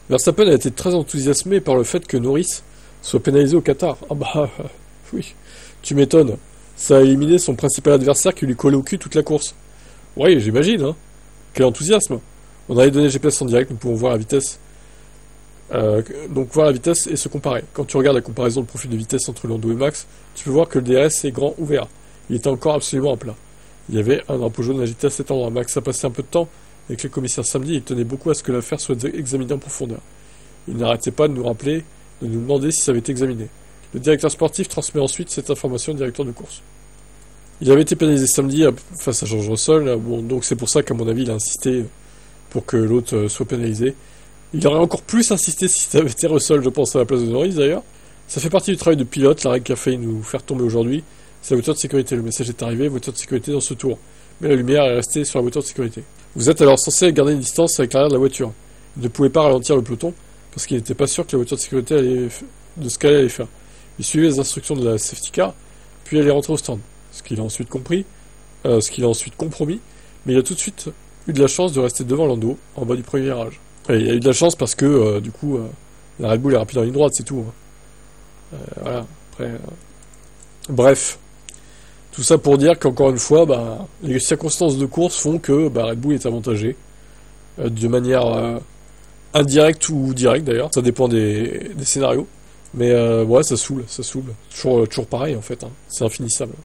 Verstappen a été très enthousiasmé par le fait que Norris soit pénalisé au Qatar. Ah bah, oui, tu m'étonnes. Ça a éliminé son principal adversaire qui lui collait au cul toute la course. Oui, j'imagine, hein. Quel enthousiasme. On a les données GPS en direct, nous pouvons voir la vitesse. Donc voir la vitesse et se comparer. Quand tu regardes la comparaison de profil de vitesse entre Lando et Max, tu peux voir que le DRS est grand ouvert. Il était encore absolument à plat. Il y avait un drapeau jaune agité à cet endroit. Max a passé un peu de temps avec le commissaire samedi et il tenait beaucoup à ce que l'affaire soit examinée en profondeur. Il n'arrêtait pas de nous rappeler, de nous demander si ça avait été examiné. Le directeur sportif transmet ensuite cette information au directeur de course. Il avait été pénalisé samedi face à George Russell, bon, donc c'est pour ça qu'à mon avis il a insisté pour que l'autre soit pénalisé. Il aurait encore plus insisté si ça avait été Russell, je pense, à la place de Norris d'ailleurs. Ça fait partie du travail de pilote, la règle qui a failli nous faire tomber aujourd'hui, c'est la voiture de sécurité. Le message est arrivé, voiture de sécurité dans ce tour. Mais la lumière est restée sur la voiture de sécurité. Vous êtes alors censé garder une distance avec l'arrière de la voiture. Il ne pouvait pas ralentir le peloton, parce qu'il n'était pas sûr que la voiture de sécurité de ce qu'elle allait faire. Il suivait les instructions de la safety car, puis elle est rentrée au stand. Ce qu'il a ensuite compris, ce qu'il a ensuite compromis, mais il a tout de suite eu de la chance de rester devant Lando, en bas du premier virage. Et il a eu de la chance parce que, du coup, la Red Bull est rapide en ligne droite, c'est tout. Voilà, après... Bref. Tout ça pour dire qu'encore une fois, bah, les circonstances de course font que bah, Red Bull est avantagé, de manière indirecte ou directe d'ailleurs, ça dépend des scénarios. Mais ouais, ça saoule. Toujours pareil en fait, hein. C'est infinissable.